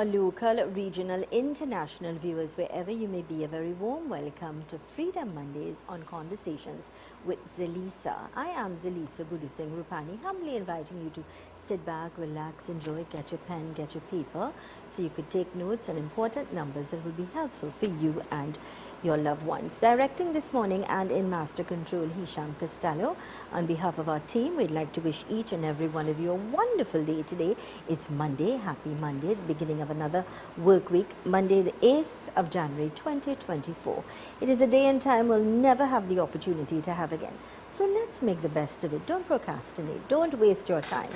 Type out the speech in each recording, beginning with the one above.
our local, regional, international viewers, wherever you may be, a very warm welcome to Freedom Mondays on Conversations with Zelisa. I am Zelisa Budu Singh Rupani, humbly inviting you to sit back, relax, enjoy, get your pen, get your paper, so you could take notes on important numbers that will be helpful for you and your loved ones. Directing this morning and in Master Control, Hisham Costello. On behalf of our team, we'd like to wish each and every one of you a wonderful day today. It's Monday, happy Monday, the beginning of another work week, Monday the 8th of January 2024. It is a day and time we'll never have the opportunity to have again. So let's make the best of it. Don't procrastinate. Don't waste your time.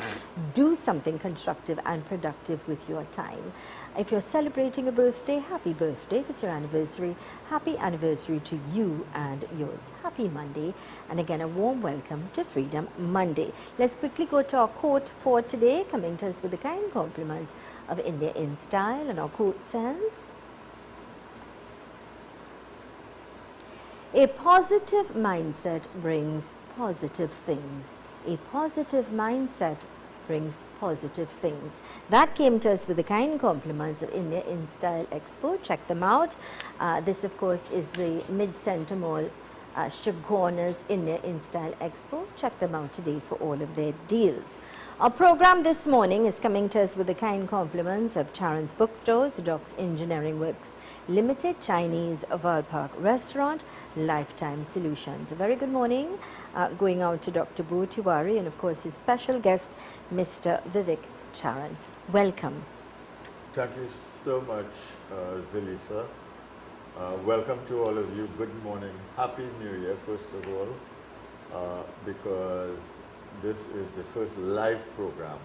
Do something constructive and productive with your time. If you're celebrating a birthday, happy birthday. If it's your anniversary, happy anniversary to you and yours. Happy Monday. And again, a warm welcome to Freedom Monday. Let's quickly go to our quote for today, coming to us with the kind compliments of India in Style. And our quote says, "A positive mindset brings positive things. A positive mindset brings positive things." That came to us with the kind compliments of India in Style Expo. Check them out. This, of course, is the Mid-Center Mall Shibgorner's India in Style Expo. Check them out today for all of their deals. Our program this morning is coming to us with the kind compliments of Charon's Bookstores, Doc's Engineering Works Limited, Chinese Val Park Restaurant, Lifetime Solutions. A very good morning going out to Dr. Bo Tiwari and of course his special guest, Mr. Vivek Charan. Welcome. Thank you so much, Zelisa. Welcome to all of you. Good morning. Happy New Year, first of all, because this is the first live program,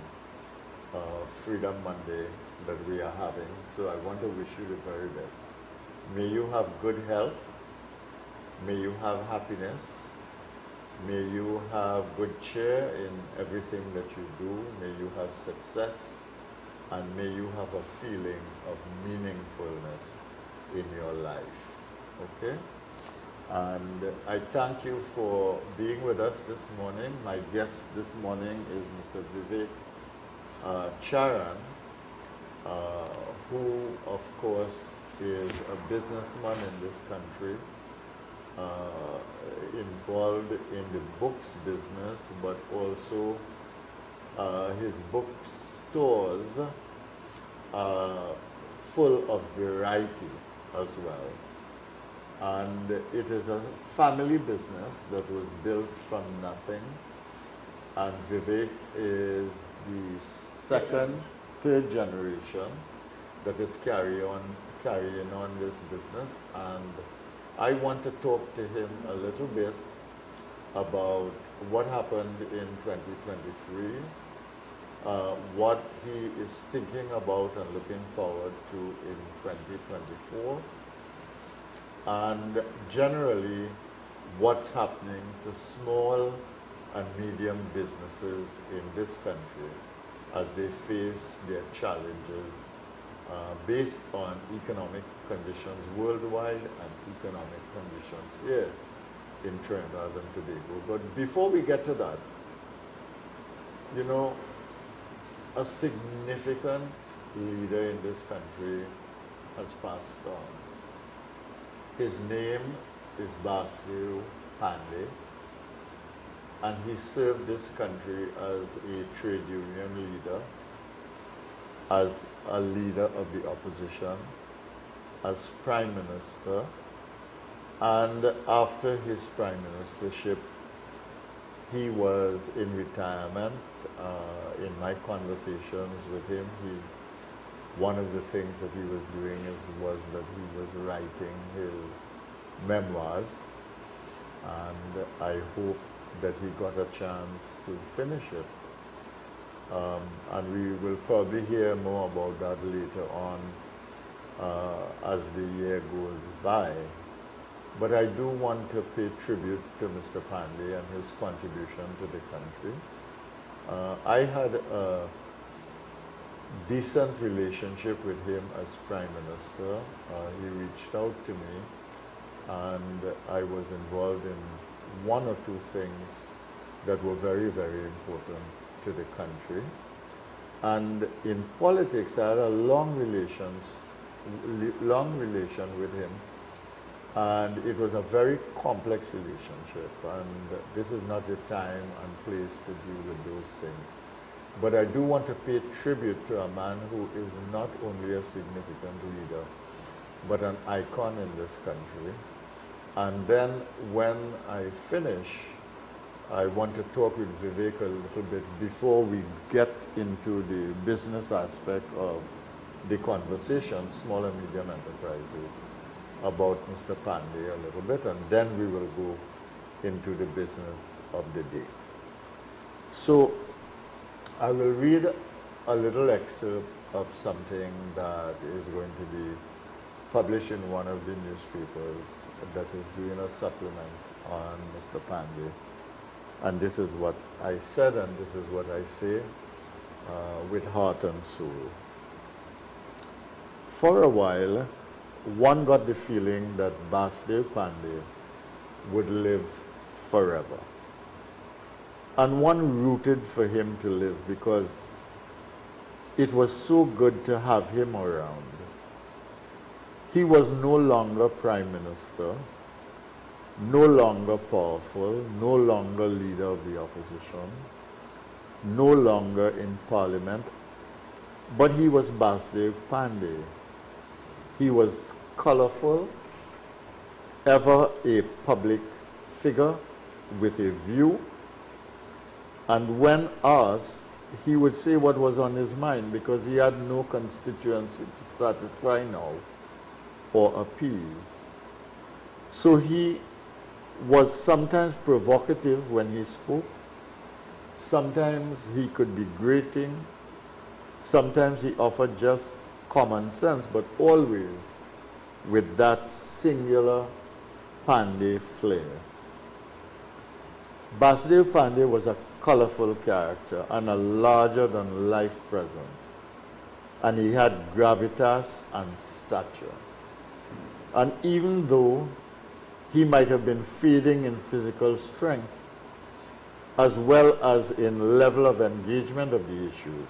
Freedom Monday, that we are having. So I want to wish you the very best. May you have good health. May you have happiness. May you have good cheer in everything that you do. May you have success. And may you have a feeling of meaningfulness in your life. Okay? And I thank you for being with us this morning. My guest this morning is Mr. Vivek Charan, who, of course, is a businessman in this country, involved in the books business, but also his bookstores are full of variety as well. And it is a family business that was built from nothing. And Vivek is the third generation that is carrying on this business. And I want to talk to him a little bit about what happened in 2023, what he is thinking about and looking forward to in 2024, and generally what's happening to small and medium businesses in this country as they face their challenges based on economic conditions worldwide and economic conditions here in Trinidad and Tobago. But before we get to that, you know, a significant leader in this country has passed on. His name is Basveru Pandey, and he served this country as a trade union leader, as a leader of the opposition, as Prime Minister, and after his Prime Ministership, he was in retirement. In my conversations with him, one of the things that he was doing was that he was writing his memoirs, and I hope that he got a chance to finish it. And we will probably hear more about that later on as the year goes by. But I do want to pay tribute to Mr. Pandey and his contribution to the country. I had a decent relationship with him as Prime Minister. He reached out to me, and I was involved in one or two things that were very, very important to the country. And in politics, I had a long relation with him. And it was a very complex relationship. And this is not the time and place to deal with those things. But I do want to pay tribute to a man who is not only a significant leader, but an icon in this country. And then when I finish, I want to talk with Vivek a little bit before we get into the business aspect of the conversation, small and medium enterprises, about Mr. Pandey a little bit, and then we will go into the business of the day. So I will read a little excerpt of something that is going to be published in one of the newspapers that is doing a supplement on Mr. Pandey. And this is what I said, and this is what I say with heart and soul. For a while, one got the feeling that Basdev Pandey would live forever. And one rooted for him to live because it was so good to have him around. He was no longer Prime Minister, no longer powerful, no longer leader of the opposition, no longer in Parliament, but he was Basdev Pandey. He was colorful, ever a public figure with a view, and when asked, he would say what was on his mind because he had no constituency to satisfy now or appease. So he was sometimes provocative when he spoke, sometimes he could be grating, sometimes he offered just common sense, but always with that singular Pandey flair. Basdev Pandey was a colorful character and a larger-than-life presence, and he had gravitas and stature. And even though he might have been fading in physical strength, as well as in level of engagement of the issues,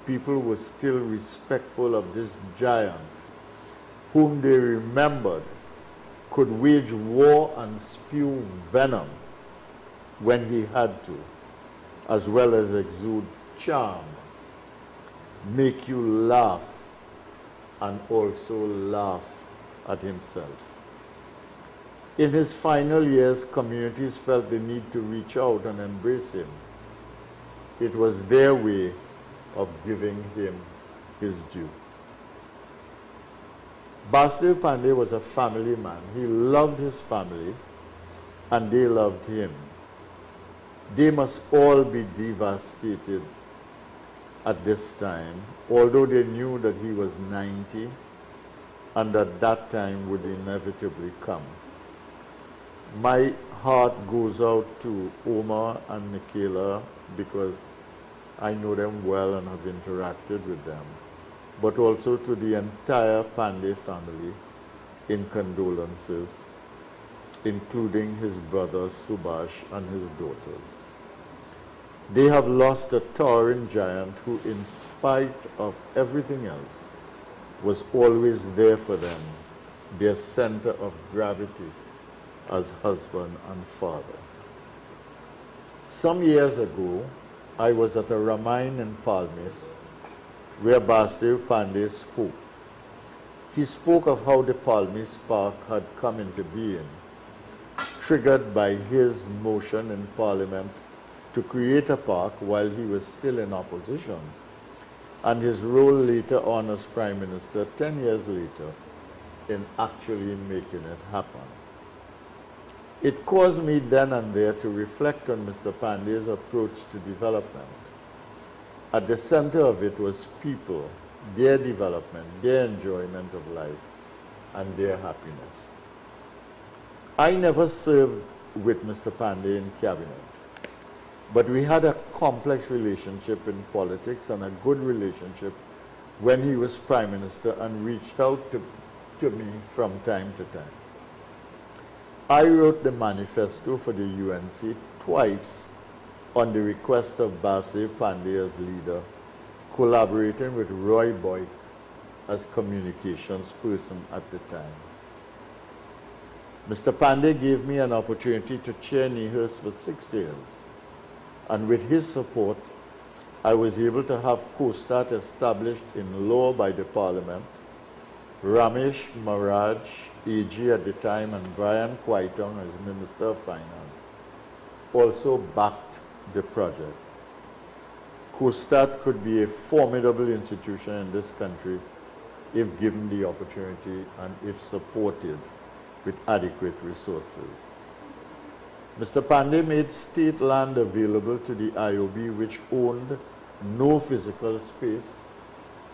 people were still respectful of this giant whom they remembered could wage war and spew venom when he had to, as well as exude charm, make you laugh, and also laugh at himself. In his final years, communities felt the need to reach out and embrace him. It was their way of giving him his due. Basdev Pandey was a family man. He loved his family and they loved him. They must all be devastated at this time, although they knew that he was 90 and that time would inevitably come. My heart goes out to Omar and Michaela because I know them well and have interacted with them, but also to the entire Pandey family in condolences, including his brother Subhash and his daughters. They have lost a towering giant who, in spite of everything else, was always there for them, their center of gravity as husband and father. Some years ago, I was at a Ramayana in Palmis where Basdev Pandey spoke. He spoke of how the Palmis Park had come into being, triggered by his motion in Parliament to create a park while he was still in opposition, and his role later on as Prime Minister 10 years later in actually making it happen. It caused me then and there to reflect on Mr. Pandey's approach to development. At the center of it was people, their development, their enjoyment of life, and their happiness. I never served with Mr. Pandey in cabinet, but we had a complex relationship in politics and a good relationship when he was Prime Minister and reached out to me from time to time. I wrote the manifesto for the UNC twice on the request of Basdev Pandey as leader, collaborating with Roy Boyd as communications person at the time. Mr. Pandey gave me an opportunity to chair NEHURST for 6 years, and with his support, I was able to have COSTAT established in law by the Parliament. Ramesh Maharaj, AG at the time, and Brian Quaitong as Minister of Finance also backed the project. COSTAT could be a formidable institution in this country if given the opportunity and if supported with adequate resources. Mr. Pandey made state land available to the IOB, which owned no physical space,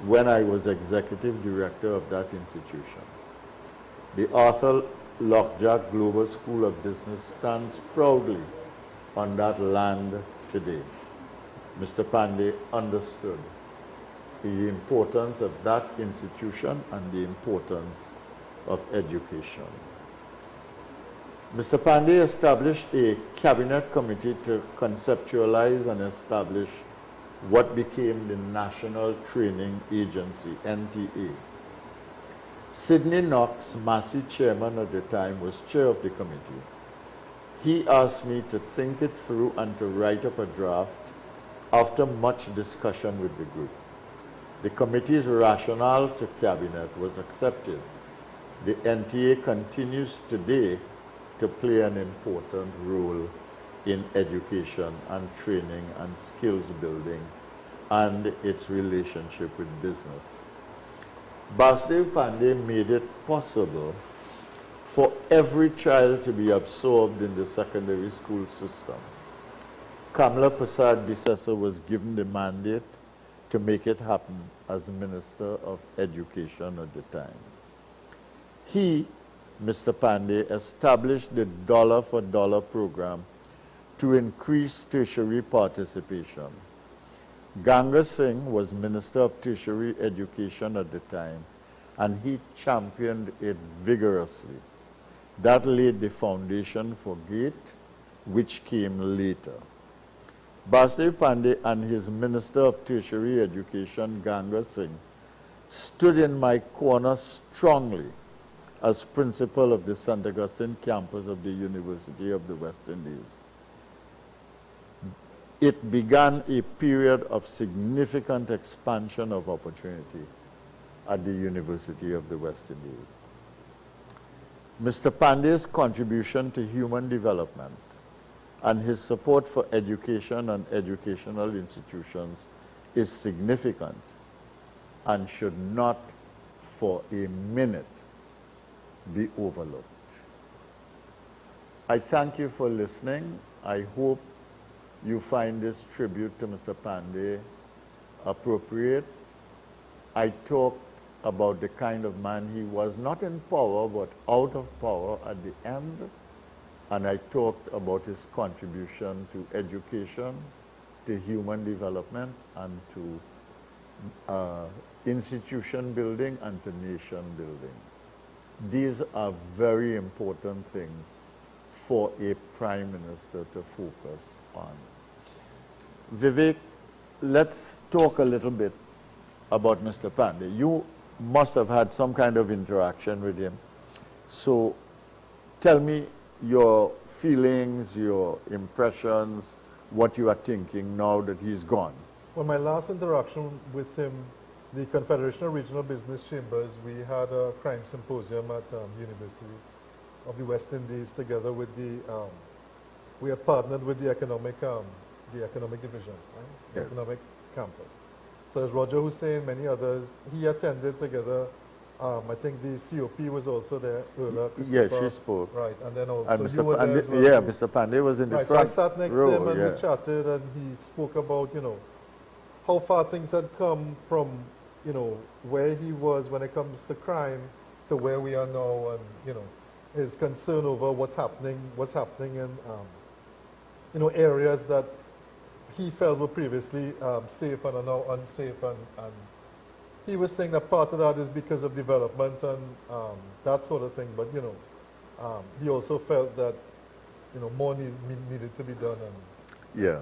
when I was executive director of that institution. The Arthur Lockjack Global School of Business stands proudly on that land today. Mr. Pandey understood the importance of that institution and the importance of education. Mr. Pandey established a cabinet committee to conceptualize and establish what became the National Training Agency, NTA. Sidney Knox, Massey chairman at the time, was chair of the committee. He asked me to think it through and to write up a draft after much discussion with the group. The committee's rationale to cabinet was accepted. The NTA continues today to play an important role in education and training and skills building and its relationship with business. Basdev Pandey made it possible for every child to be absorbed in the secondary school system. Kamla Prasad Bisesa was given the mandate to make it happen as Minister of Education at the time. He, Mr. Pandey, established the dollar for dollar program to increase tertiary participation. Ganga Singh was Minister of Tertiary Education at the time, and he championed it vigorously. That laid the foundation for GATE, which came later. Basdev Pandey and his Minister of Tertiary Education, Ganga Singh, stood in my corner strongly as principal of the St. Augustine campus of the University of the West Indies. It began a period of significant expansion of opportunity at the University of the West Indies. Mr. Pandey's contribution to human development and his support for education and educational institutions is significant and should not for a minute be overlooked. I thank you for listening. I hope you find this tribute to Mr. Pandey appropriate. I talked about the kind of man he was, not in power, but out of power at the end. And I talked about his contribution to education, to human development, and to institution building and to nation building. These are very important things for a Prime Minister to focus on. Vivek, let's talk a little bit about Mr. Pandey. You must have had some kind of interaction with him. So tell me your feelings, your impressions, what you are thinking now that he's gone. Well, my last interaction with him, the Confederation of Regional Business Chambers, we had a crime symposium at University of the West Indies together with the, we had partnered with the economic division, right? The Yes. economic campus. So as Roger Hussain, many others, he attended together. I think the COP was also there earlier. Yes, she spoke. Right, and then also And you were there as well. yeah, Mr. Pandey was in the Right, front so I sat next row, to him and yeah. we chatted, and he spoke about, you know, how far things had come from, you know, where he was when it comes to crime to where we are now, and, you know, his concern over what's happening in, you know, areas that he felt were previously safe and are now unsafe, and he was saying that part of that is because of development and that sort of thing, but, you know, he also felt that, you know, more needed to be done. And Yeah.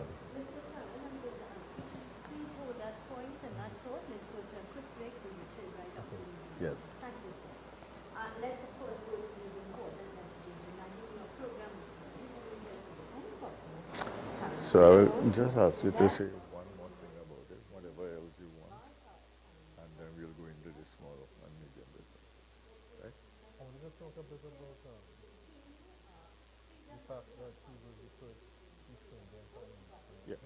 Before that point, and that Yes. Thank you, sir. Let's, of course, go to these important messages reminding you of program this morning, and we'll get to the end document. So I will just ask you to say one more thing about it, whatever else you want, and then we'll go into the small and medium businesses. Right? I want to talk a bit about the fact that he was the first Eastern gentleman. Yeah.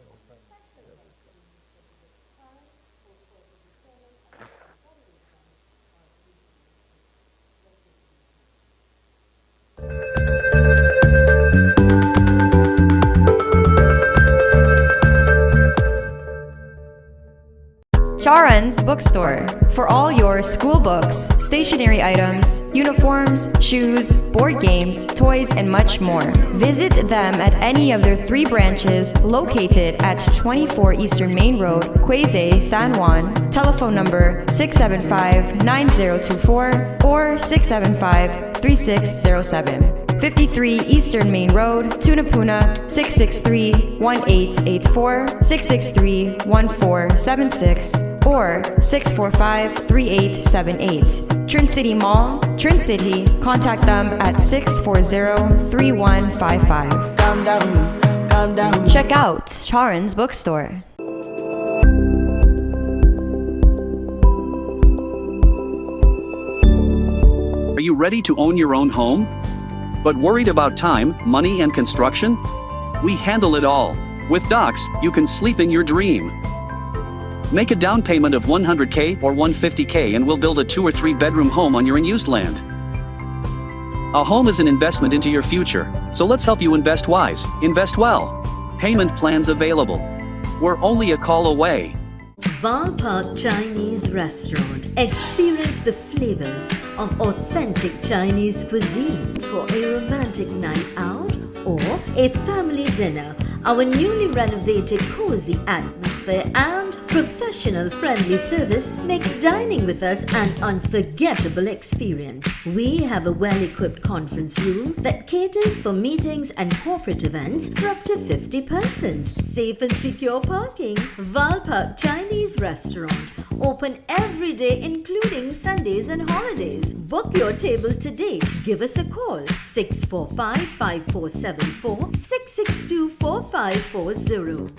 Charan's Bookstore. For all your school books, stationery items, uniforms, shoes, board games, toys, and much more. Visit them at any of their 3 branches located at 24 Eastern Main Road, Quezay, San Juan. Telephone number 675-9024 or 675-3607. 53 Eastern Main Road, Tunapuna, 663-1884, 663-1476, or 645-3878. Trin City Mall, Trin City. Contact them at 640-3155. Calm down, calm down. Check out Charan's Bookstore. Are you ready to own your own home? But worried about time, money, and construction? We handle it all. With Docs, you can sleep in your dream. Make a down payment of $100K or $150K and we'll build a 2 or 3 bedroom home on your unused land. A home is an investment into your future, so let's help you invest wise, invest well. Payment plans available. We're only a call away. Val Park Chinese Restaurant. Experience the flavors of authentic Chinese cuisine for a romantic night out or a family dinner. Our newly renovated cozy atmosphere and professional friendly service makes dining with us an unforgettable experience. We have a well-equipped conference room that caters for meetings and corporate events for up to 50 persons. Safe and secure parking. Val Park Chinese Restaurant. Open every day including Sundays and holidays. Book your table today. Give us a call 645-5474 662-4540.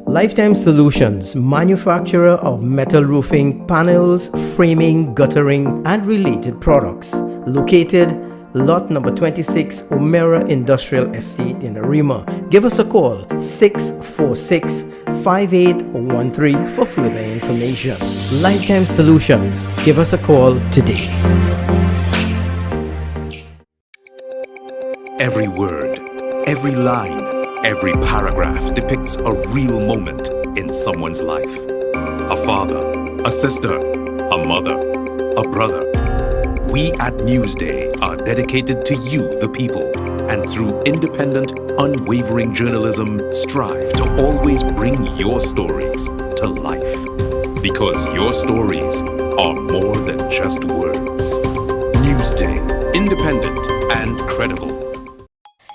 Lifetime Solutions, manufacturer of metal roofing, panels, framing, guttering, and related products. Located lot number 26, Omera Industrial Estate in Arima. Give us a call 646-5813 for further information. Lifetime Solutions. Give us a call today. Every word, every line, every paragraph depicts a real moment in someone's life. A father, a sister, a mother, a brother. We at Newsday are dedicated to you, the people, and through independent, unwavering journalism, strive to always bring your stories to life. Because your stories are more than just words. Newsday, independent and credible.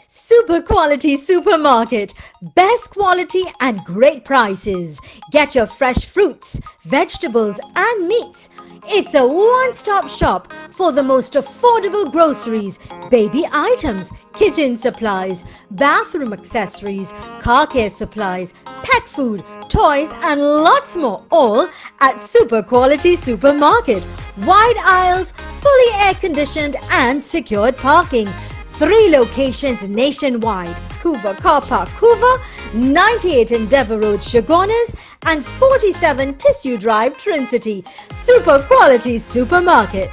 Super quality supermarket. Best quality and great prices. Get your fresh fruits, vegetables and meats. It's a one-stop shop for the most affordable groceries, baby items, kitchen supplies, bathroom accessories, car care supplies, pet food, toys and lots more, all at Super Quality Supermarket. Wide aisles, fully air-conditioned and secured parking. 3 locations nationwide: Hoover Car Park, Hoover, 98 Endeavour Road, Chagonas, and 47 Tissue Drive, Trin City. Super Quality Supermarket.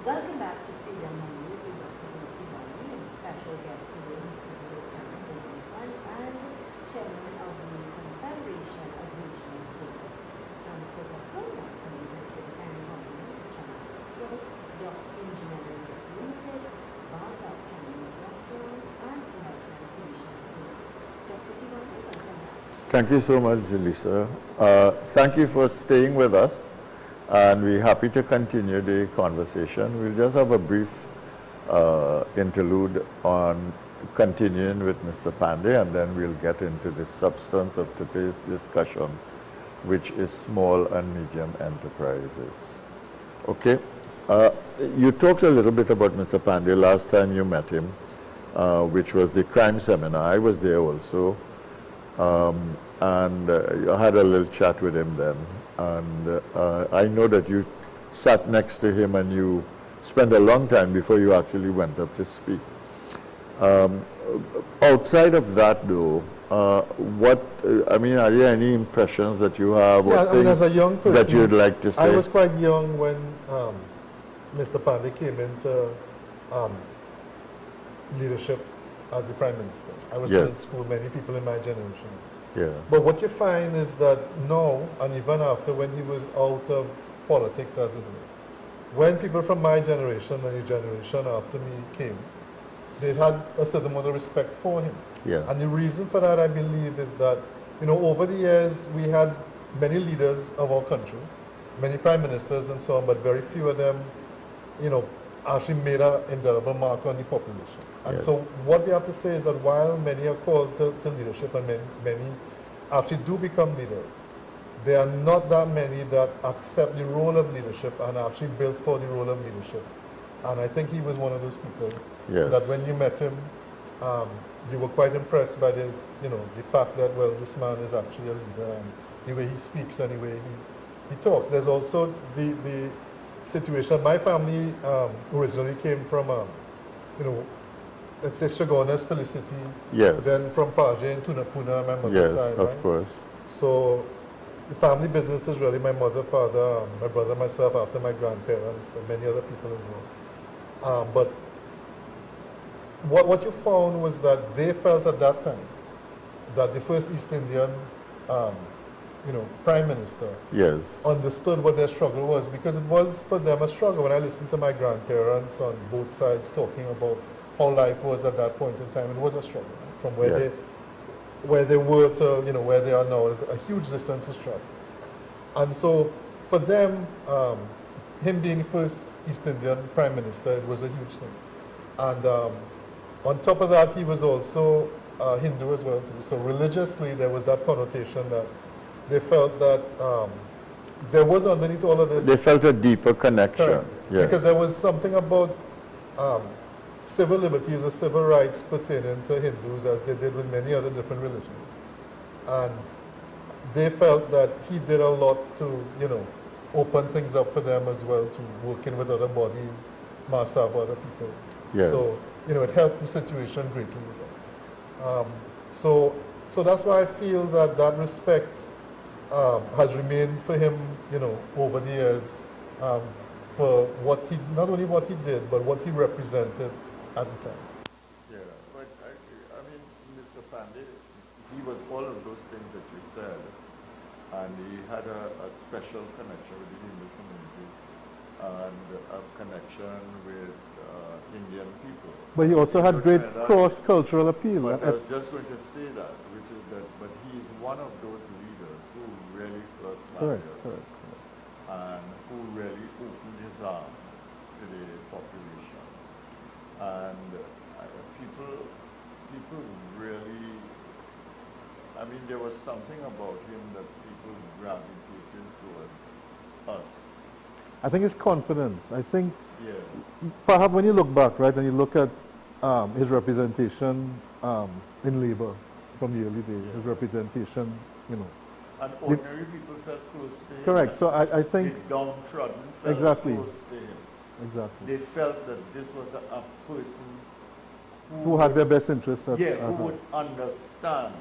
Welcome back to Freedom Mondays with Dr. Lucy Bonney and special guest today, Mr. Zelisa and Chairman of the Confederation of Regional Chambers. And of course, our program committed to and government Channel Docs Engineering Limited, Bar Park Chinese Restaurant, and Lifetime Solutions. Dr. Tiwani, welcome back. Thank you so much, Zelisa. Thank you for staying with us, and we're happy to continue the conversation. We'll just have a brief interlude on continuing with Mr. Pandey, and then we'll get into the substance of today's discussion, which is small and medium enterprises. Okay. You talked a little bit about Mr. Pandey last time you met him, which was the crime seminar. I was there also, and I had a little chat with him then. And I know that you sat next to him and you spent a long time before you actually went up to speak. Outside of that, though, I mean, are there any impressions that you have, or I mean, as a young person, that you'd like to say? I was quite young when Mr. Pandey came into leadership as the Prime Minister. I was still in school, many people in my generation. Yeah. But what you find is that now, and even after, when he was out of politics, as it were, when people from my generation and the generation after me came, they had a certain amount of respect for him. Yeah. And the reason for that, I believe, is that, you know, over the years, we had many leaders of our country, many prime ministers and so on, but very few of them, you know, actually made an indelible mark on the population. And so what we have to say is that while many are called to leadership and many actually do become leaders, there are not that many that accept the role of leadership and actually build for the role of leadership. And I think he was one of those people that when you met him, you were quite impressed by this, you know, the fact that, well, this man is actually a leader, and the way he speaks and the way he talks. There's also the situation. My family originally came from, you know, let's say Shogunas Felicity, then from Paje and Tunapuna, my mother's side. Yes, of course. So the family business is really my mother, father, my brother, myself, after my grandparents, and many other people as well. But what you found was that they felt at that time that the first East Indian, you know, Prime Minister understood what their struggle was, because it was for them a struggle. When I listened to my grandparents on both sides talking about how life was at that point in time, it was a struggle, right? From where they were to, you know, where they are now. It's a huge distance to struggle. And so for them, him being the first East Indian Prime Minister, it was a huge thing. And on top of that, he was also Hindu as well too. So religiously, there was that connotation that they felt that there was underneath all of this. They felt a deeper connection. Because there was something about civil liberties or civil rights pertaining to Hindus, as they did with many other different religions. And they felt that he did a lot to, you know, open things up for them as well, to working with other bodies, Masab, other people. So, you know, it helped the situation greatly with them. So that's why I feel that that respect has remained for him, you know, over the years, for what he, not only what he did, but what he represented at the time. Yeah, but I mean, Mr. Pandey, he was all of those things that you said, and he had a special connection with the Hindu community and a connection with Indian people. But he also had great cross-cultural appeal. But I was just going to say that, which is that, but he's one of those leaders who really first landed and who really opened his arms to the population. And people really, I mean, there was something about him that people gravitated towards us. I think his confidence. I think perhaps when you look back, right, and you look at his representation in labor from the early days, his representation, you know. And ordinary people felt close to him. Correct. So I think the downtrodden felt close to him. Exactly. They felt that this was a person who had their best interests at who would understand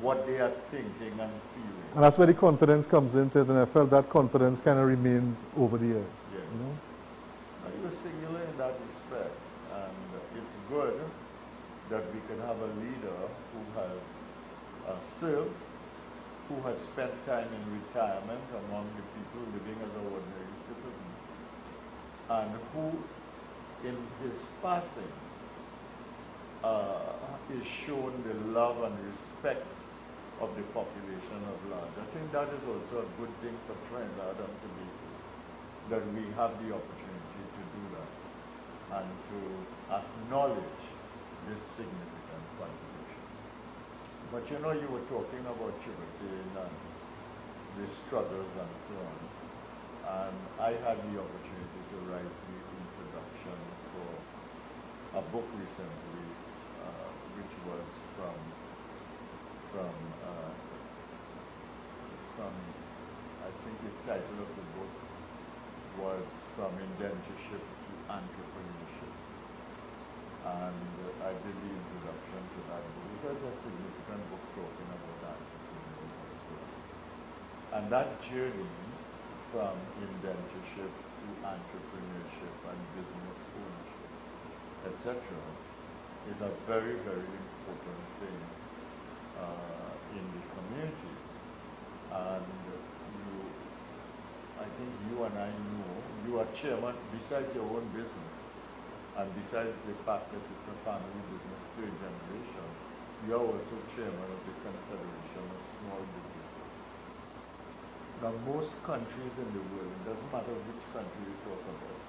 what they are thinking and feeling. And that's where the confidence comes into it, and I felt that confidence kind of remained over the years. You know? He was singular in that respect, and it's good that we can have a leader who has served, who has spent time in retirement among the people living as an ordinary citizen, and who, in his passing, is shown the love and respect of the population of large. I think that is also a good thing for Trinidad and Tobago, that we have the opportunity to do that. and to acknowledge this significant contribution. But you know, you were talking about sugarcane and the struggles and so on. And I had the opportunity to write the introduction for a book recently, which was from I think the title of the book was From Indentureship to Entrepreneurship. And I did the introduction to that book. It was a significant book talking about entrepreneurship as well. And that journey from indentureship to entrepreneurship and business ownership, etc., is a very, very important thing in the community. And I think you and I know, you are chairman, besides your own business, and besides the fact that it's a family business, third generation, you are also chairman of the Confederation of Small Businesses. Now, most countries in the world, it doesn't matter which country you talk about.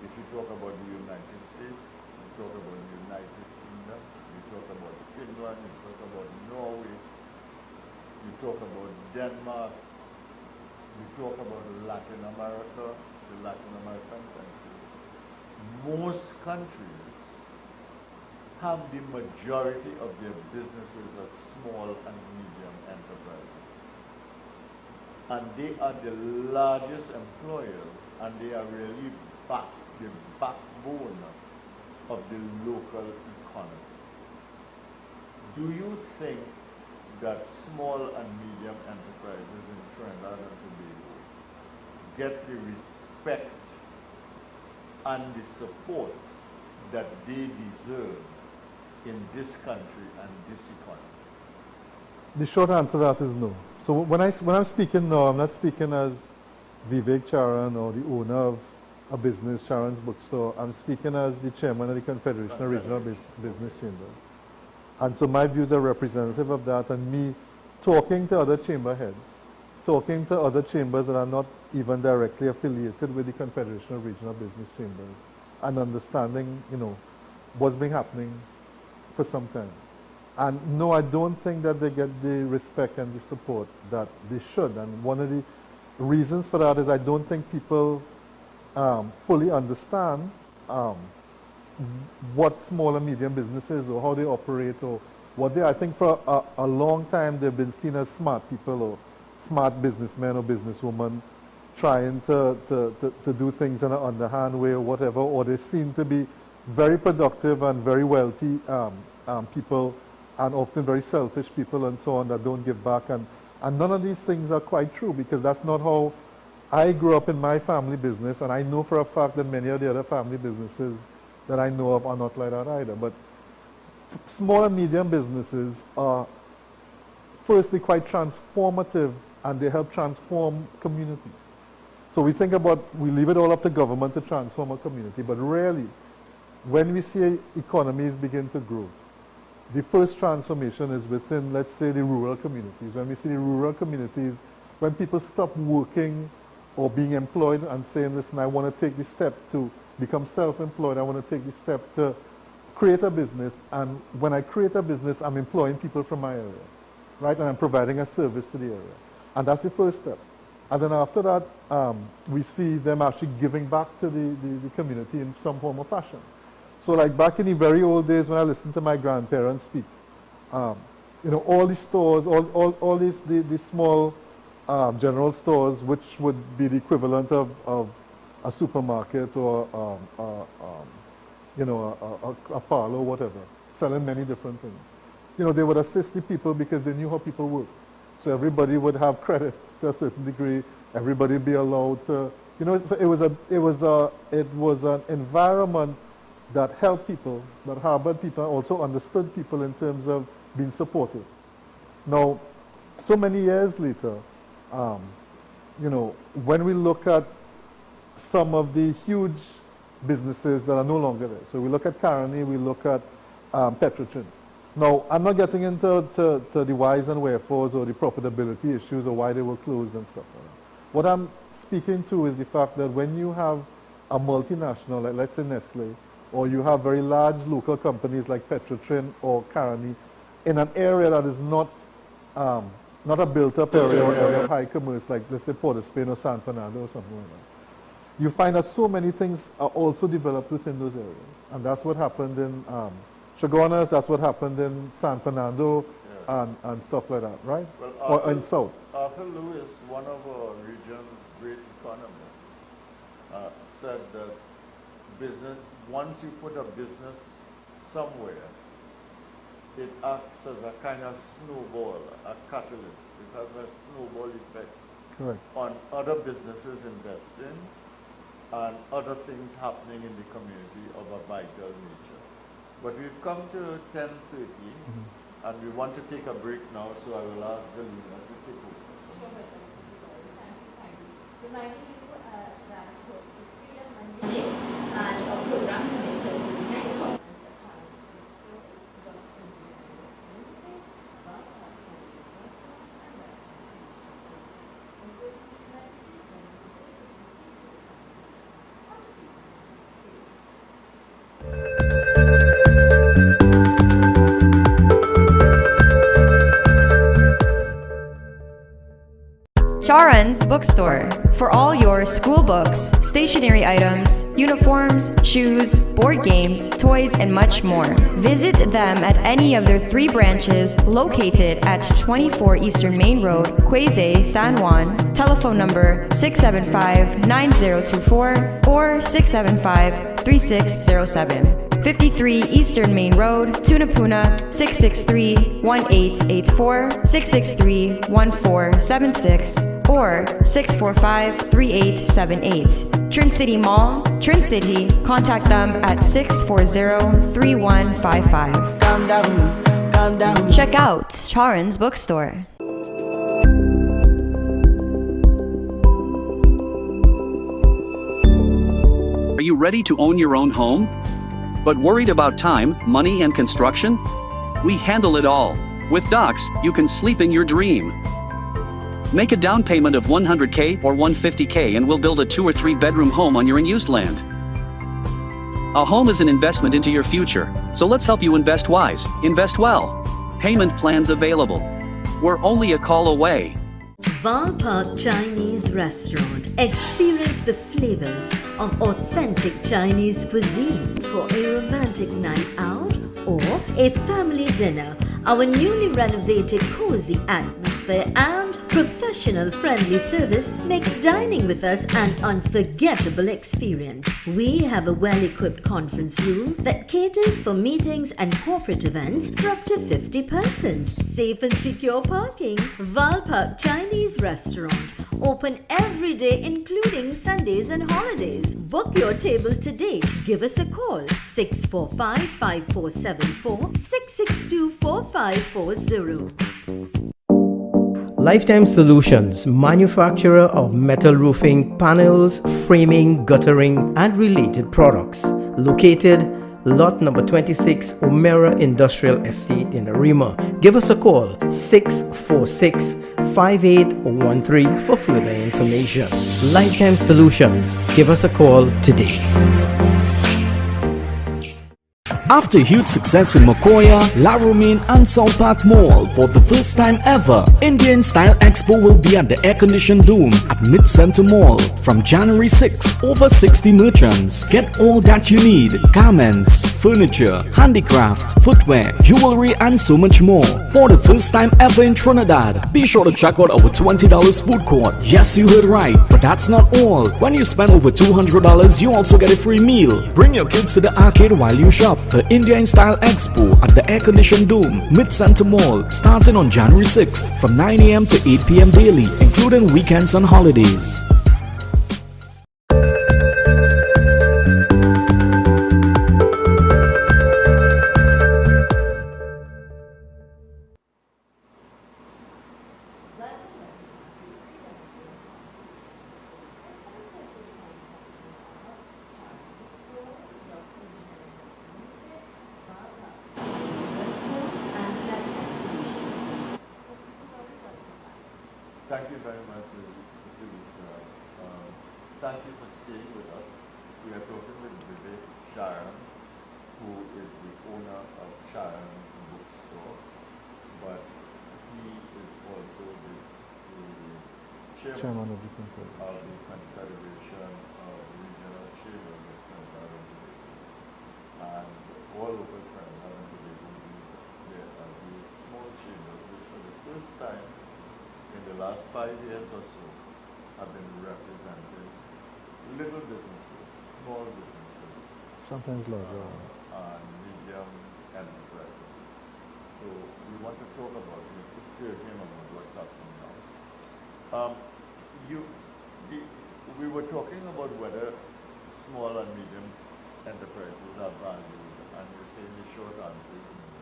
If you talk about the United States, you talk about the United Kingdom, you talk about Finland, you talk about Norway, you talk about Denmark, you talk about Latin America, the Latin American countries. Most countries have the majority of their businesses as small and medium enterprises. And they are the largest employers, and they are really the backbone of the local economy. Do you think that small and medium enterprises in Trinidad and Tobago get the respect and the support that they deserve in this country and this economy? The short answer to that is no. So when I'm speaking now, I'm not speaking as Vivek Charan or the owner of a business, Charan's Bookstore. I'm speaking as the chairman of the Confederation of Regional Business Chambers. And so my views are representative of that, and me talking to other chamber heads, talking to other chambers that are not even directly affiliated with the Confederation of Regional Business Chambers, and understanding, you know, what's been happening for some time. And no, I don't think that they get the respect and the support that they should. And one of the reasons for that is I don't think people fully understand what small and medium businesses or how they operate or what they are. I think for a long time they've been seen as smart people or smart businessmen or businesswomen trying to do things in an underhand way or whatever, or they seem to be very productive and very wealthy people, and often very selfish people and so on that don't give back. And none of these things are quite true, because that's not how I grew up in my family business, and I know for a fact that many of the other family businesses that I know of are not like that either. But small and medium businesses are firstly quite transformative, and they help transform communities. So we think about, we leave it all up to government to transform a community, but really, when we see economies begin to grow, the first transformation is within, let's say, the rural communities. When we see the rural communities, when people stop working or being employed and saying, listen, I want to take this step to become self-employed, I want to take this step to create a business, and when I create a business, I'm employing people from my area, right? And I'm providing a service to the area. And that's the first step. And then after that, we see them actually giving back to the community in some form or fashion. So like back in the very old days when I listened to my grandparents speak, you know, all these stores, all these small general stores, which would be the equivalent of a supermarket or you know, a parlor or whatever, selling many different things. You know, they would assist the people because they knew how people work. So everybody would have credit to a certain degree. Everybody would be allowed to, you know, so it was an environment that helped people, that harbored people, and also understood people in terms of being supportive. Now, so many years later, you know, when we look at some of the huge businesses that are no longer there, so we look at Caroni, we look at Petrotrin. Now, I'm not getting into the whys and wherefores or the profitability issues or why they were closed and stuff like that. What I'm speaking to is the fact that when you have a multinational, like let's say Nestle, or you have very large local companies like Petrotrin or Carani in an area that is not a built-up area or area of high commerce, like let's say Port of Spain or San Fernando or something like that. You find that so many things are also developed within those areas. And that's what happened in Chaguanas, that's what happened in San Fernando, and stuff like that, right? Well, or in South. Arthur Lewis, one of our region's great economists, said that business, once you put a business somewhere, it acts as a kind of snowball, a catalyst. It has a snowball effect on other businesses investing and other things happening in the community of a vital nature. But we've come to 10:30, and we want to take a break now, so I will ask Zelisa to take over. Reminding you that it's Freedom Monday and our program commences with 9 o'clock. Charan's Bookstore. For all your school books, stationery items, uniforms, shoes, board games, toys, and much more. Visit them at any of their 3 branches located at 24 Eastern Main Road, Quezay, San Juan. Telephone number 675-9024 or 675-3607. 53 Eastern Main Road, Tunapuna, 663-1884, 663-1476, or 645-3878. Trin City Mall, Trin City. Contact them at 640-3155. Calm down, calm down. Check out Charan's Bookstore. Are you ready to own your own home? But worried about time, money, and construction? We handle it all. With Docs, you can sleep in your dream. Make a down payment of $100K or $150K and we'll build a 2 or 3 bedroom home on your unused land. A home is an investment into your future, so let's help you invest wise, invest well. Payment plans available. We're only a call away. Val Park Chinese Restaurant. Experience the flavors of authentic Chinese cuisine for a romantic night out or a family dinner. Our newly renovated cozy atmosphere and professional friendly service makes dining with us an unforgettable experience. We have a well-equipped conference room that caters for meetings and corporate events for up to 50 persons. Safe and secure parking. Val Park Chinese Restaurant. Open every day including Sundays and holidays. Book your table today. Give us a call 645-5474 662-4540. Lifetime Solutions, manufacturer of metal roofing, panels, framing, guttering, and related products. Located lot number 26, Omera Industrial Estate in Arima. Give us a call 646-5813 for further information. Lifetime Solutions. Give us a call today. After huge success in Makoya, La Romaine and South Park Mall, for the first time ever, Indian Style Expo will be at the air-conditioned Dome at Mid-Center Mall. From January 6th, over 60 merchants. Get all that you need: garments, furniture, handicraft, footwear, jewelry, and so much more. For the first time ever in Trinidad, be sure to check out our $20 food court. Yes, you heard right, but that's not all. When you spend over $200, you also get a free meal. Bring your kids to the arcade while you shop. The India in Style Expo at the air-conditioned Dome, Mid-Center Mall, starting on January 6th from 9 a.m. to 8 p.m. daily, including weekends and holidays. Thank you very much, Zelisa. Thank you for staying with us. we are talking with Vivek Sharon, who is the owner of Sharon's Bookstore, but he is also the chairman of the Confederation of Regional Chambers of Trinidad and Tobago. And all over Trinidad and Tobago, there are these small chambers which for the first time in the last 5 years or so have been representing little businesses, small businesses, sometimes larger, and medium enterprises. So we want to talk about it. It's clear him about what's happening now. We were talking about whether small and medium enterprises are valued, and you say the short answer is no.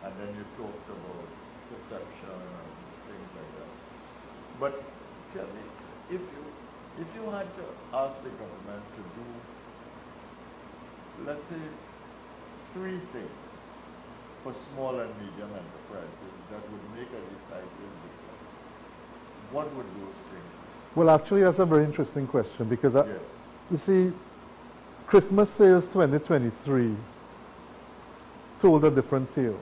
And then you talked about perception and things like that. But tell me, if you had to ask the government to do, let's say, 3 things for small and medium enterprises that would make a decisive difference, what would those things be? Well, actually, that's a very interesting question because, Yes. you see, Christmas sales 2023 told a different tale.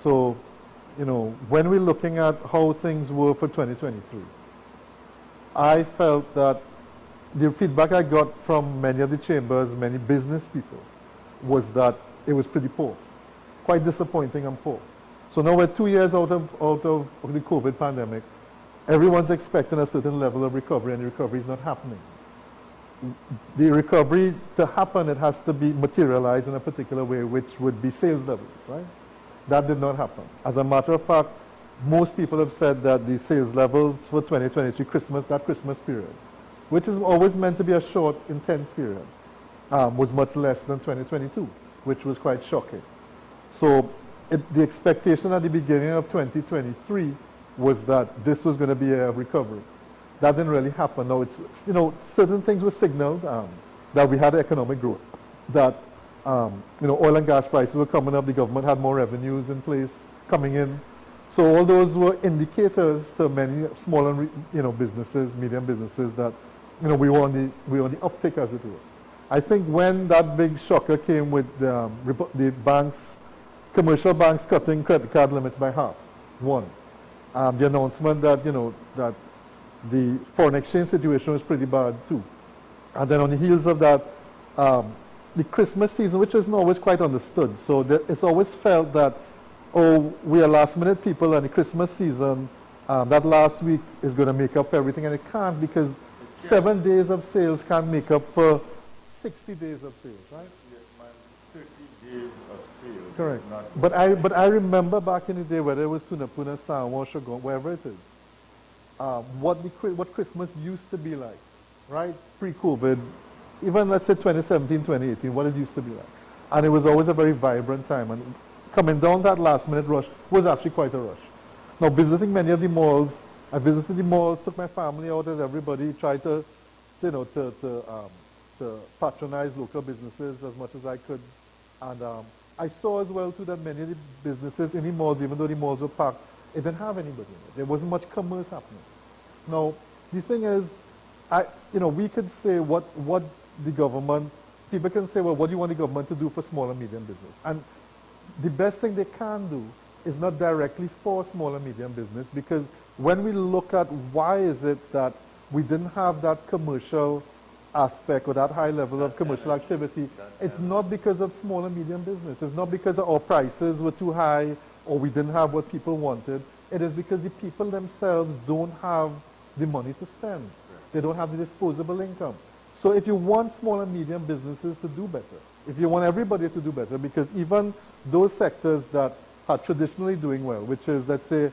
So, you know, when we're looking at how things were for 2023, I felt that the feedback I got from many of the chambers, many business people, was that it was pretty poor, quite disappointing and poor. So now we're 2 years out of the COVID pandemic. Everyone's expecting a certain level of recovery, and the recovery is not happening. The recovery to happen, it has to be materialized in a particular way, which would be sales levels, right? That did not happen. As a matter of fact, most people have said that the sales levels for 2023 Christmas, that Christmas period, which is always meant to be a short, intense period, was much less than 2022, which was quite shocking. So the expectation at the beginning of 2023 was that this was going to be a recovery. That didn't really happen. Now, it's, you know, certain things were signaled, that we had economic growth, that, you know, oil and gas prices were coming up, the government had more revenues in place coming in. So all those were indicators to many small and, you know, businesses, medium businesses, that, you know, we were on the uptick, as it were. I think when that big shocker came with the banks, commercial banks cutting credit card limits by half, one. The announcement that, you know, that the foreign exchange situation was pretty bad too. And then on the heels of that, the Christmas season, which isn't always quite understood. So it's always felt that, oh, we are last minute people, and the Christmas season, that last week is going to make up for everything, and it can't, because 7 days of sales can't make up for 60 days of sales, right? Yes, man, 30 days of sales. Correct. But I remember back in the day, whether it was Tunapuna, Samoa, Shogun, wherever it is, what Christmas used to be like, right? Pre-COVID, even let's say 2017, 2018, what it used to be like. And it was always a very vibrant time. And coming down that last minute rush was actually quite a rush. Now, visiting many of the malls, I visited the malls, took my family out, as everybody, tried to, you know, to patronize local businesses as much as I could. And I saw as well too that many of the businesses in the malls, even though the malls were packed, it didn't have anybody in it. There wasn't much commerce happening. Now, the thing is, you know, we could say what the government, people can say, well, what do you want the government to do for small and medium business? And the best thing they can do is not directly for small and medium business, because when we look at why is it that we didn't have that commercial aspect or that high level of commercial activity, it's not because of small and medium business. It's not because our prices were too high or we didn't have what people wanted. It is because the people themselves don't have the money to spend. They don't have the disposable income. So if you want small and medium businesses to do better, if you want everybody to do better, because even those sectors that are traditionally doing well, which is, let's say,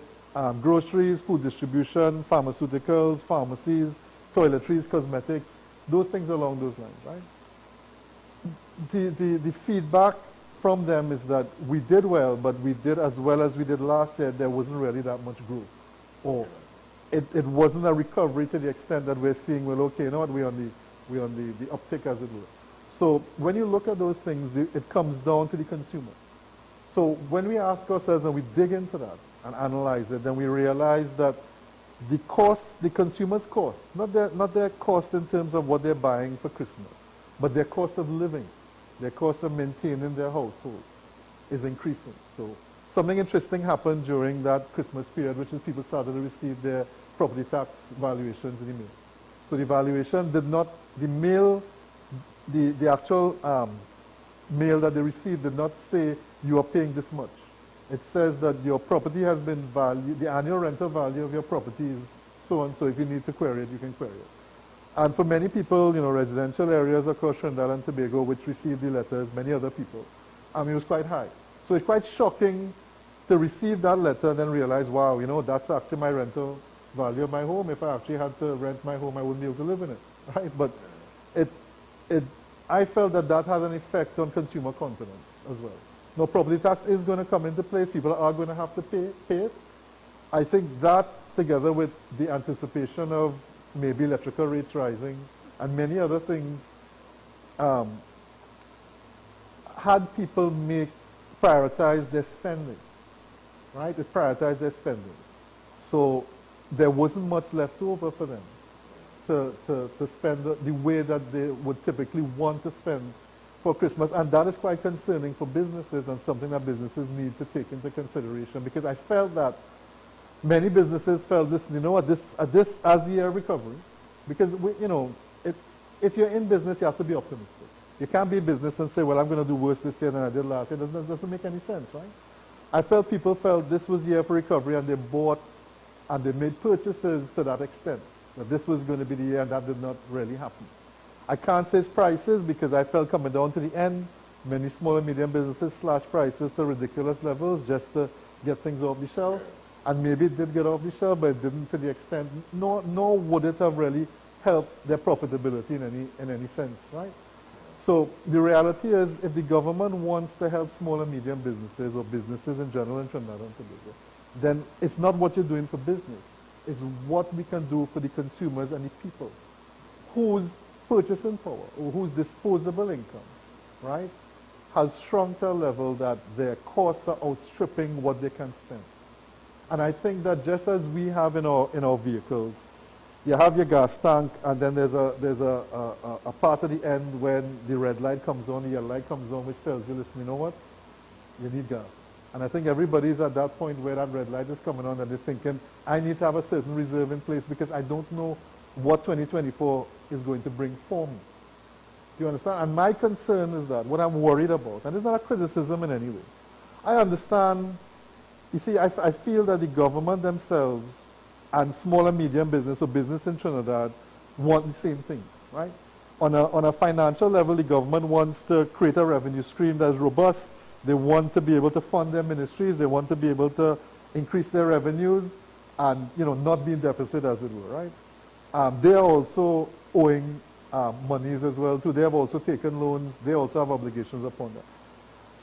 groceries, food distribution, pharmaceuticals, pharmacies, toiletries, cosmetics, those things along those lines, right? The feedback from them is that we did well, but we did as well as we did last year. There wasn't really that much growth. Or it wasn't a recovery to the extent that we're seeing, well, okay, you know what, we're on the uptick, as it were. So when you look at those things, it comes down to the consumer. So when we ask ourselves and we dig into that and analyze it, then we realize that the cost, the consumer's cost, not their cost in terms of what they're buying for Christmas, but their cost of living, their cost of maintaining their household is increasing. So something interesting happened during that Christmas period, which is people started to receive their property tax valuations in the mail. So the valuation did not, the actual mail that they received did not say you are paying this much. It says that your property has been valued, the annual rental value of your property is so and so. If you need to query it, you can query it. And for many people, residential areas across Trinidad and Tobago which received the letters, many other people, it was quite high. So it's quite shocking to receive that letter and then realize, wow, that's actually my rental value of my home. If I actually had to rent my home, I wouldn't be able to live in it, right? But I felt that has an effect on consumer confidence as well. Now, property tax is going to come into place. People are going to have to pay it. I think that, together with the anticipation of maybe electrical rates rising and many other things, had people prioritize their spending, right? It prioritized their spending. So there wasn't much left over for them to spend the way that they would typically want to spend for Christmas. And that is quite concerning for businesses and something that businesses need to take into consideration, because I felt that many businesses felt this, at this as the year of recovery, because if you're in business, you have to be optimistic. You can't be in business and say, well, I'm going to do worse this year than I did last year. It doesn't make any sense, right? I felt people felt this was the year for recovery, and they bought and they made purchases to that extent, that this was going to be the year, and that did not really happen. I can't say prices, because I felt coming down to the end, many small and medium businesses slashed prices to ridiculous levels just to get things off the shelf. And maybe it did get off the shelf, but it didn't to the extent, nor would it have really helped their profitability in any sense, right? So the reality is, if the government wants to help small and medium businesses, or businesses in general in Trinidad and Tobago, then it's not what you're doing for business. It's what we can do for the consumers and the people whose purchasing power or whose disposable income, right, has shrunk to a level that their costs are outstripping what they can spend. And I think that just as we have in our vehicles, you have your gas tank, and then there's a part of the end when the red light comes on, the yellow light comes on, which tells you, listen, you know what? You need gas. And I think everybody's at that point where that red light is coming on, and they're thinking, I need to have a certain reserve in place because I don't know what 2024 is going to bring for me. Do you understand? And my concern is that, what I'm worried about, and it's not a criticism in any way. I understand, you see, I feel that the government themselves and small and medium business, or business in Trinidad, want the same thing, right? On a financial level, the government wants to create a revenue stream that is robust. They want to be able to fund their ministries. They want to be able to increase their revenues and, not be in deficit, as it were, right? They are also owing monies as well, too. They have also taken loans. They also have obligations upon them.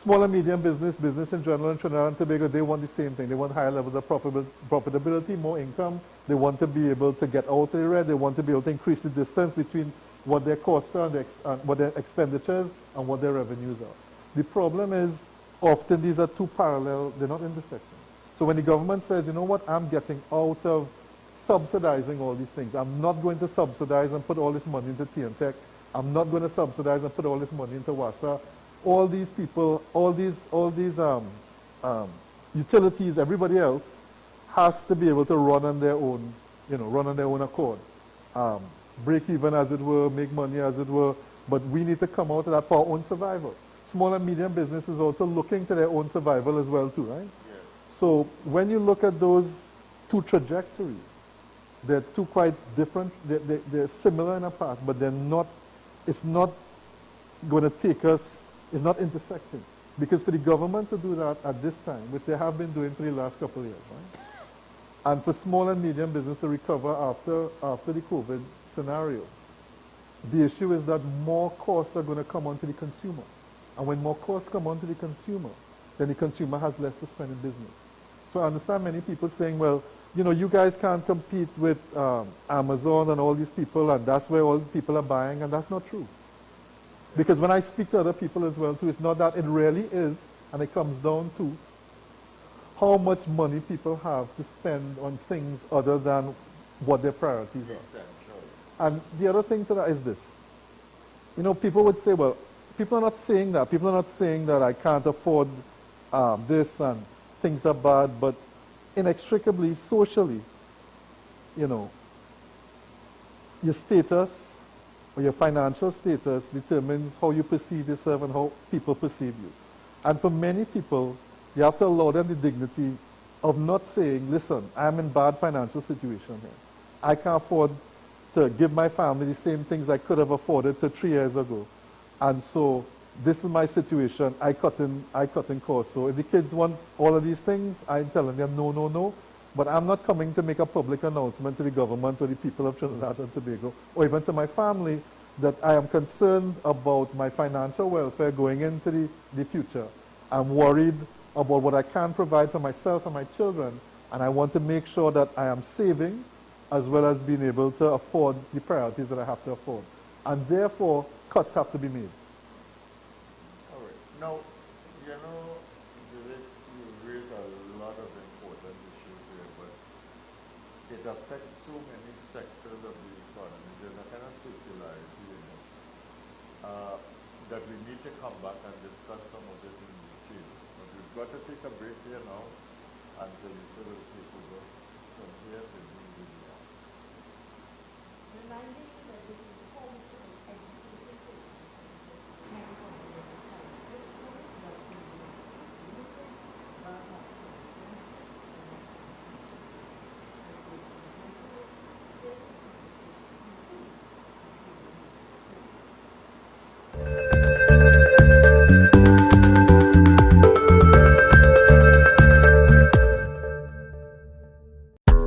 Small and medium business in general in Trinidad and Tobago, they want the same thing. They want higher levels of profitability, more income. They want to be able to get out of the red. They want to be able to increase the distance between what their costs are and what their expenditures and what their revenues are. The problem is, often these are two parallel, they're not intersecting. So when the government says, you know what, I'm getting out of subsidizing all these things. I'm not going to subsidize and put all this money into TNTech. I'm not going to subsidize and put all this money into WASA. All these people, all these utilities, everybody else has to be able to run on their own, run on their own accord. Break even, as it were, make money, as it were, but we need to come out of that for our own survival. Small and medium businesses also looking to their own survival as well, too, right? Yes. So when you look at those two trajectories, they're two quite different. They're similar in a part, but they're not. It's not going to take us. It's not intersecting. Because for the government to do that at this time, which they have been doing for the last couple of years, right? And for small and medium business to recover after the COVID scenario, the issue is that more costs are going to come onto the consumer. And when more costs come onto the consumer, then the consumer has less to spend in business. So I understand many people saying, well, you guys can't compete with Amazon and all these people, and that's where all people are buying, and that's not true. Because when I speak to other people as well, too, it's not that, it really is, and it comes down to how much money people have to spend on things other than what their priorities are. And the other thing to that is this. people would say, well, people are not saying that. People are not saying that I can't afford this and things are bad, but inextricably, socially, your status or your financial status determines how you perceive yourself and how people perceive you. And for many people, you have to allow them the dignity of not saying, listen, I'm in bad financial situation here. I can't afford to give my family the same things I could have afforded to 3 years ago. And so this is my situation. I cut in costs. So if the kids want all of these things, I'm telling them no, no, no. But I'm not coming to make a public announcement to the government or the people of Trinidad and Tobago, or even to my family, that I am concerned about my financial welfare going into the future. I'm worried about what I can provide for myself and my children, and I want to make sure that I am saving as well as being able to afford the priorities that I have to afford. And therefore, cuts have to be made. All right. Now, you raise a lot of important issues here, but it affects so many sectors of the economy. There's a kind of circularity, that we need to come back and discuss some of this in detail. But we've got to take a break here now, and Zelisa will take over from here to do the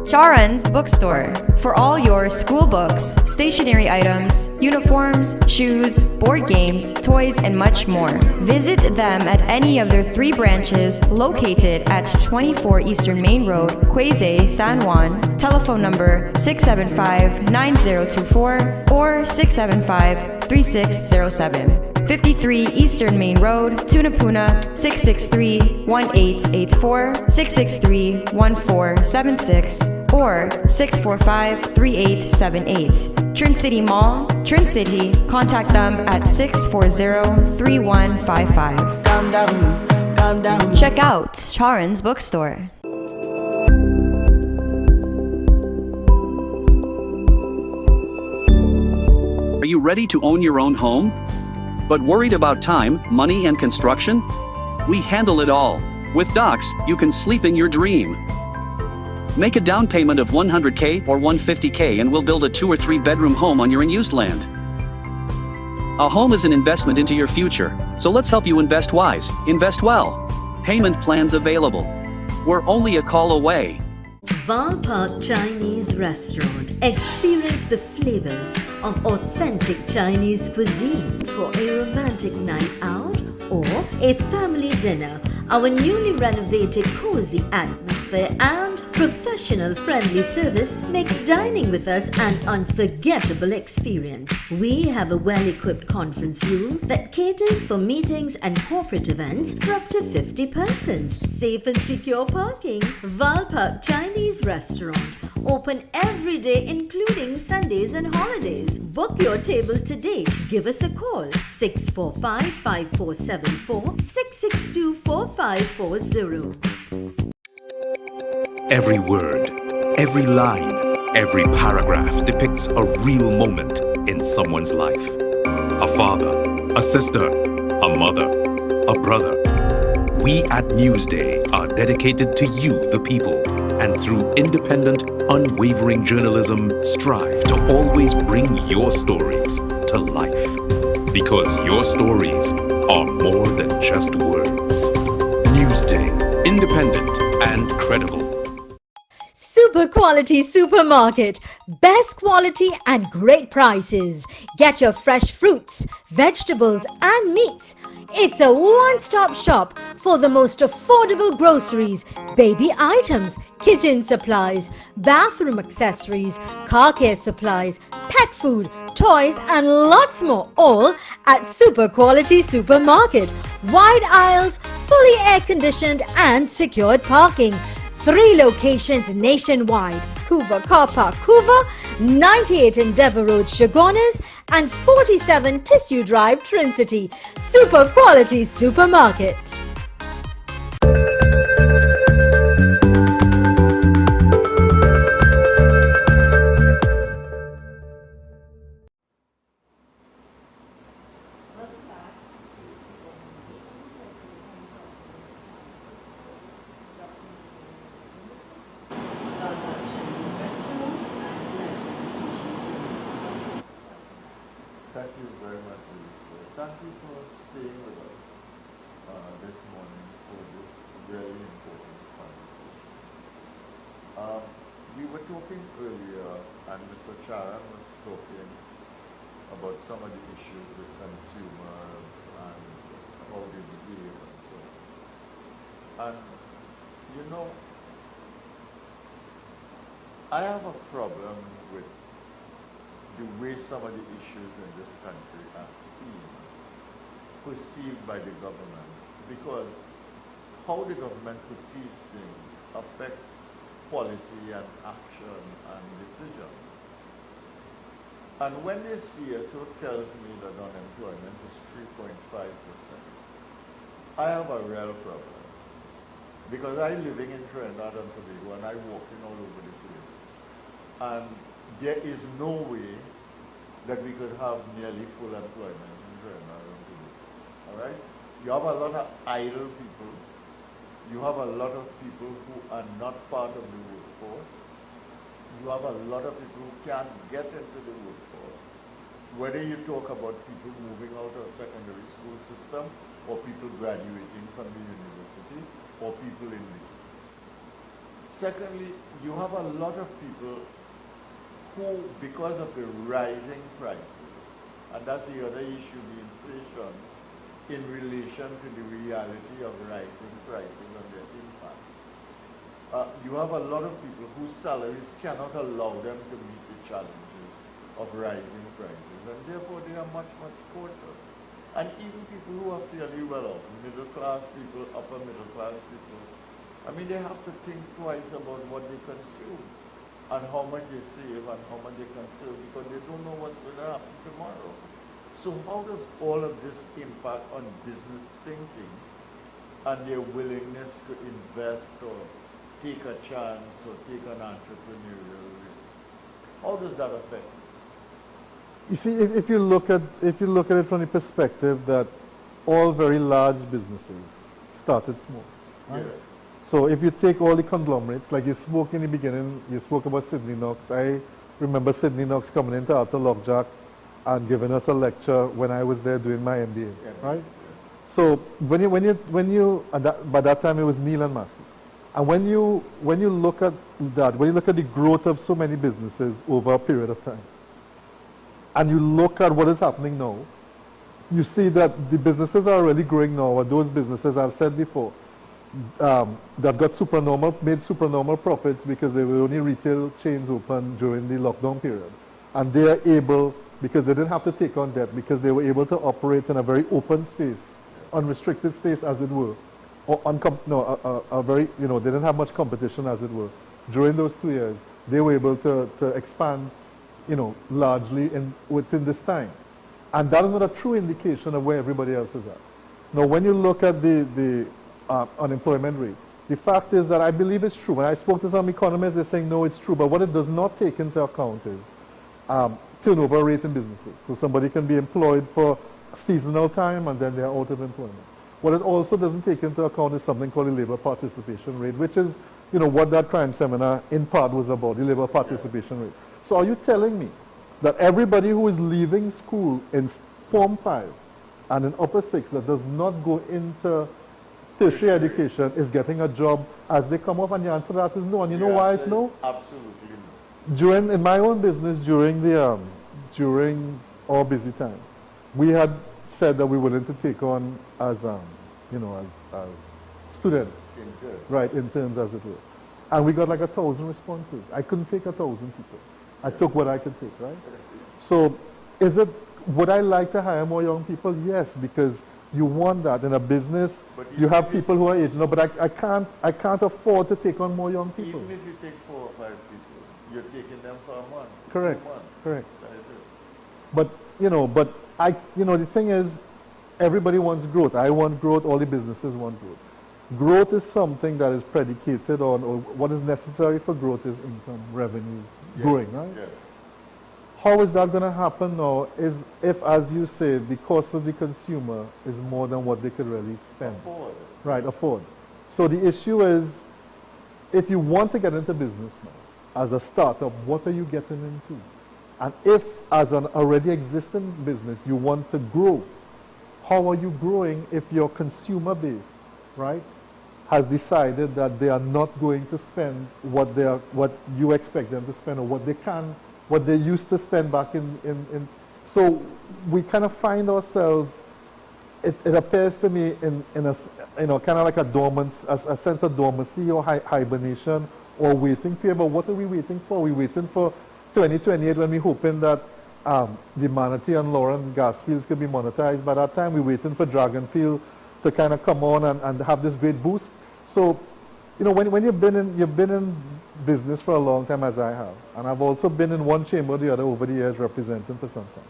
Charan's Bookstore for all your school books, stationery items, uniforms, shoes, board games, toys, and much more. Visit them at any of their 3 branches located at 24 Eastern Main Road, Quezay, San Juan. Telephone number 675-9024 or 675-3607. 53 Eastern Main Road, Tunapuna, 663-1884, 663-1476, or 645-3878. Trin City Mall, Trin City. Contact them at 640-3155. Calm down. Check out Charan's Bookstore. Are you ready to own your own home? But worried about time, money, and construction? We handle it all. With Docs, you can sleep in your dream. Make a down payment of $100K or $150K and we'll build a 2 or 3 bedroom home on your unused land. A home is an investment into your future, so let's help you invest wise, invest well. Payment plans available. We're only a call away. Val Park Chinese Restaurant. Experience the flavors of authentic Chinese cuisine for a romantic night out or a family dinner. Our newly renovated cozy atmosphere and professional friendly service makes dining with us an unforgettable experience. We have a well-equipped conference room that caters for meetings and corporate events for up to 50 persons. Safe and secure parking. Val Park Chinese Restaurant. Open every day including Sundays and holidays. Book your table today. Give us a call 645-5474 662-4540. Every word, every line, every paragraph depicts a real moment in someone's life. A father, a sister, a mother, a brother. We at Newsday are dedicated to you, the people, and through independent, unwavering journalism, strive to always bring your stories to life. Because your stories are more than just words. Newsday, independent and credible. Super quality supermarket. Best quality and great prices. Get your fresh fruits, vegetables and meats. It's a one-stop shop for the most affordable groceries, baby items, kitchen supplies, bathroom accessories, car care supplies, pet food, toys and lots more, all at Super Quality Supermarket. Wide aisles, fully air-conditioned and secured parking. 3 locations nationwide. Hoover Car Park, Hoover, 98 Endeavour Road, Chaguanas, and 47 Tissue Drive, Trin City. Super quality supermarket. Thank you very much, Zelisa. Thank you for staying with us this morning for this very important conversation. We were talking earlier, and Mr. Charan was talking about some of the issues with consumers and how they behave and so on. And, you know, I have a problem with the way some of the issues in this country are seen, perceived by the government, because how the government perceives things affects policy and action and decision. And when the CSO tells me that unemployment is 3.5%, I have a real problem. Because I'm living in Trinidad and Tobago and I'm walking all over the place. And there is no way that we could have nearly full employment in Trinidad and Tobago. All right? You have a lot of idle people. You have a lot of people who are not part of the workforce. You have a lot of people who can't get into the workforce. Whether you talk about people moving out of secondary school system, or people graduating from the university, or people in between. Secondly, you have a lot of people who, because of the rising prices, and that's the other issue, the inflation, in relation to the reality of rising prices and their impact. You have a lot of people whose salaries cannot allow them to meet the challenges of rising prices, and therefore they are much, much cautious. And even people who are fairly well off, middle class people, upper middle class people, I mean, they have to think twice about what they consume and how much they save and how much they conserve, because they don't know what's going to happen tomorrow. So how does all of this impact on business thinking and their willingness to invest or take a chance or take an entrepreneurial risk? How does that affect? You see, if you look at it from the perspective that all very large businesses started small. Right? Yeah. So if you take all the conglomerates, like you spoke in the beginning, you spoke about Sidney Knox. I remember Sidney Knox coming into Arthur Lockjack and giving us a lecture when I was there doing my MBA, right? Yeah. So by that time it was Neil and Massey. And when you look at that, when you look at the growth of so many businesses over a period of time, and you look at what is happening now, you see that the businesses are really growing now, or those businesses I've said before, that got made supernormal profits because they were only retail chains open during the lockdown period. And they are able, because they didn't have to take on debt, because they were able to operate in a very open space, unrestricted space as it were, or they didn't have much competition as it were. During those 2 years, they were able to expand, largely within this time. And that is not a true indication of where everybody else is at. Now, when you look at the unemployment rate, the fact is that I believe it's true. When I spoke to some economists, they're saying, no, it's true. But what it does not take into account is turnover rate in businesses. So somebody can be employed for seasonal time and then they're out of employment. What it also doesn't take into account is something called the labor participation rate, which is, what that crime seminar in part was about, the labor participation rate. So are you telling me that everybody who is leaving school in Form 5 and in Upper 6 that does not go into tertiary education is getting a job as they come off? And the answer to that is no. And you know why it's no? Absolutely no. In my own business, during our busy time, we had said that we were willing to take on as students, interns as it were. And we got like 1,000 responses. I couldn't take 1,000 people. I took what I could take, right? So would I like to hire more young people? Yes, because you want that in a business. You have people who are aged, but I can't afford to take on more young people. Even if you take 4 or 5 people, you're taking them for a month. Correct. Correct. But but the thing is, everybody wants growth. I want growth. All the businesses want growth. Growth is something that is predicated on, or what is necessary for growth is income, revenue, growing, right? Yes. How is that going to happen now is if, as you say, the cost of the consumer is more than what they could really spend. Afford. Right, afford. So the issue is, if you want to get into business now, as a startup, what are you getting into? And if, as an already existing business, you want to grow, how are you growing if your consumer base, right, has decided that they are not going to spend what you expect them to spend, or what they used to spend back in. So we kind of find ourselves, it appears to me in a, kind of like a sense of dormancy or hibernation or waiting period. But what are we waiting for? We're waiting for 2028 when we're hoping that the Manatee and Lauren gas fields could be monetized. By that time, we're waiting for Dragonfield to kind of come on and have this great boost. So, when you've been in business for a long time, as I have, and I've also been in one chamber or the other over the years representing for some time.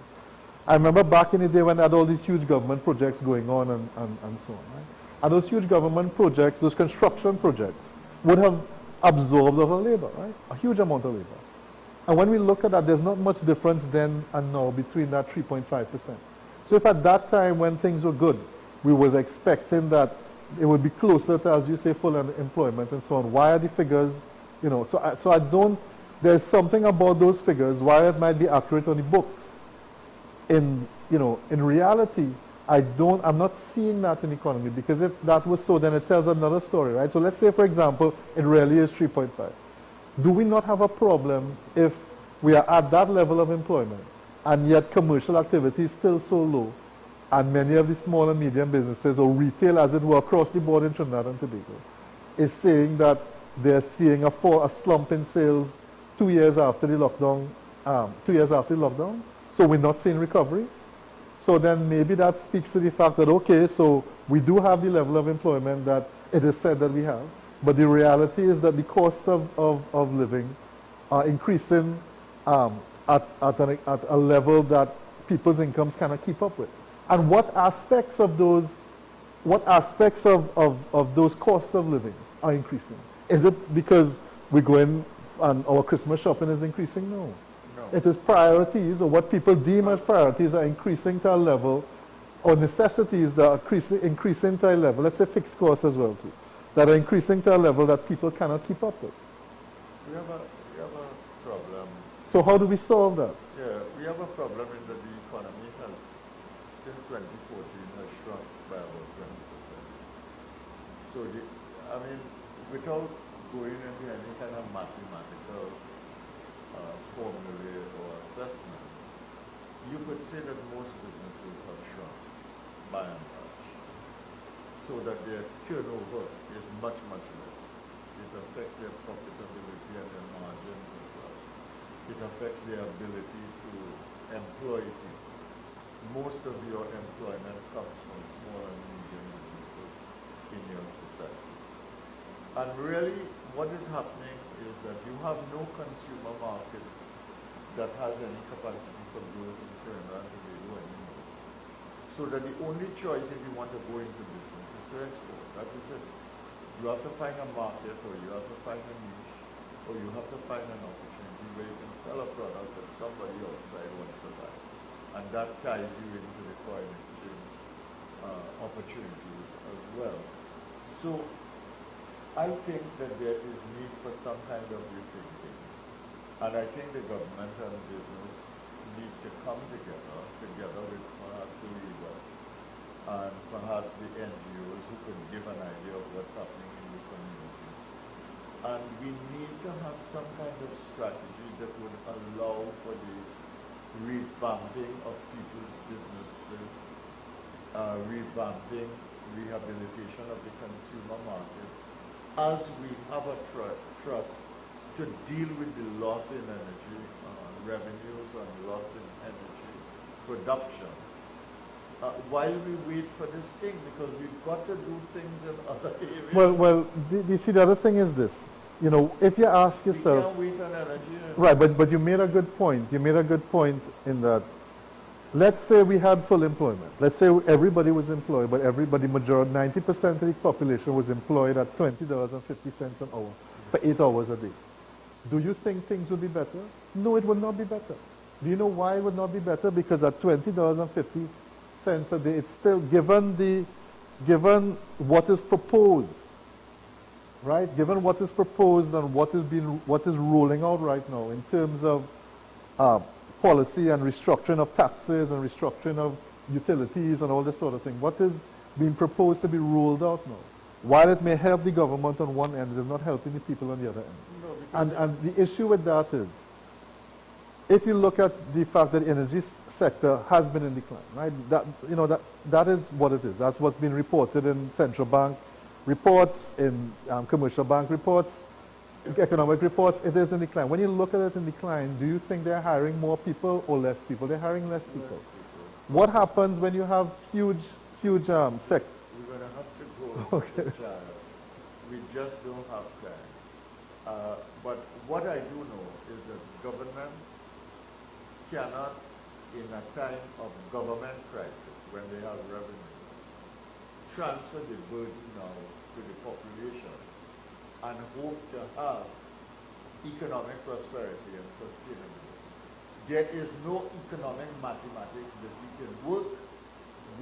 I remember back in the day when I had all these huge government projects going on and so on, right? And those huge government projects, those construction projects, would have absorbed a lot of labor, right? A huge amount of labor. And when we look at that, there's not much difference then and now between that 3.5%. So if at that time when things were good, we was expecting that it would be closer to, as you say, full employment and so on, why are the figures, so I don't, there's something about those figures, why it might be accurate on the books. In reality, I'm not seeing that in the economy, because if that was so, then it tells another story, right? So let's say, for example, it really is 3.5. Do we not have a problem if we are at that level of employment and yet commercial activity is still so low, and many of the small and medium businesses, or retail as it were across the board in Trinidad and Tobago, is saying that they're seeing a slump in sales 2 years after the lockdown, so we're not seeing recovery? So then maybe that speaks to the fact that, okay, so we do have the level of employment that it is said that we have, but the reality is that the cost of living are increasing at a level that people's incomes cannot keep up with. And what aspects of those costs of living are increasing? Is it because we're going and our Christmas shopping is increasing? No. It is priorities, or what people deem as priorities, are increasing to a level, or necessities that are increasing to a level, let's say fixed costs as well too, that are increasing to a level that people cannot keep up with. We have a problem. So how do we solve that? Yeah, we have a problem in that the economy has, since 2014, has shrunk by about 20%. So, without going into any kind of mathematical formula or assessment, you could say that most businesses have shrunk by and large, so that their turnover is much, much less. It affects their profitability and their margins as well. It affects their ability to employ people. Most of your employment comes from small and medium businesses in your society. And really, what is happening is that you have no consumer market that has any capacity for growth in Trinidad and Tobago anymore. So that the only choice if you want to go into business is to export. That is it. You have to find a market, or you have to find a niche, or you have to find an opportunity where you can sell a product that somebody outside wants to buy. And that ties you into the foreign exchange opportunities as well. So I think that there is need for some kind of rethinking. And I think the government and business need to come together with perhaps the legal and perhaps the NGOs who can give an idea of what's happening in the community. And we need to have some kind of strategy that would allow for the revamping of people's businesses, revamping, rehabilitation of the consumer market, as we have a trust to deal with the loss in energy revenues and loss in energy production. While we wait for this thing, because we've got to do things in other areas. Well, see, the other thing is this. If you ask yourself... We can't wait on energy. Right, but you made a good point. You made a good point in that let's say we had full employment. Let's say everybody was employed, but everybody, majority, 90% of the population was employed at $20.50 an hour for 8 hours a day. Do you think things would be better? No, it would not be better. Do you know why it would not be better? Because at $20.50 a day, it's still, given what is proposed, right? Given what is proposed and what is rolling out right now in terms of policy and restructuring of taxes and restructuring of utilities and all this sort of thing. What is being proposed to be rolled out now? While it may help the government on one end, it is not helping the people on the other end. And the issue with that is, if you look at the fact that the energy sector has been in decline, right? That is what it is. That's what's been reported in central bank reports, in commercial bank reports, economic reports. It is in decline. When you look at it in decline, do you think they're hiring more people or less people? They're hiring less people. What happens when you have huge We're going to have to go Okay. to trial. We just don't have time. But what I do know is that government cannot, in a time of government crisis, when they have revenue, transfer the burden now to the population and hope to have economic prosperity and sustainability. There is no economic mathematics that we can work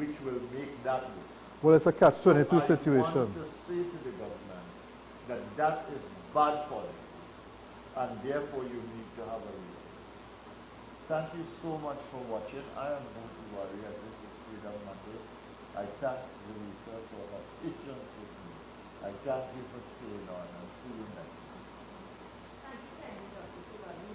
which will make that work. Well, it's a catch-22 So situation. I want to say to the government that that is bad policy, and therefore you need to have a review. Thank you so much for watching. I am Booty Warrior. This is Freedom Matters. I thank Zelisa for her patience with me. I thank you for staying on, and see you next time. Thank you, Dr. Shiwani.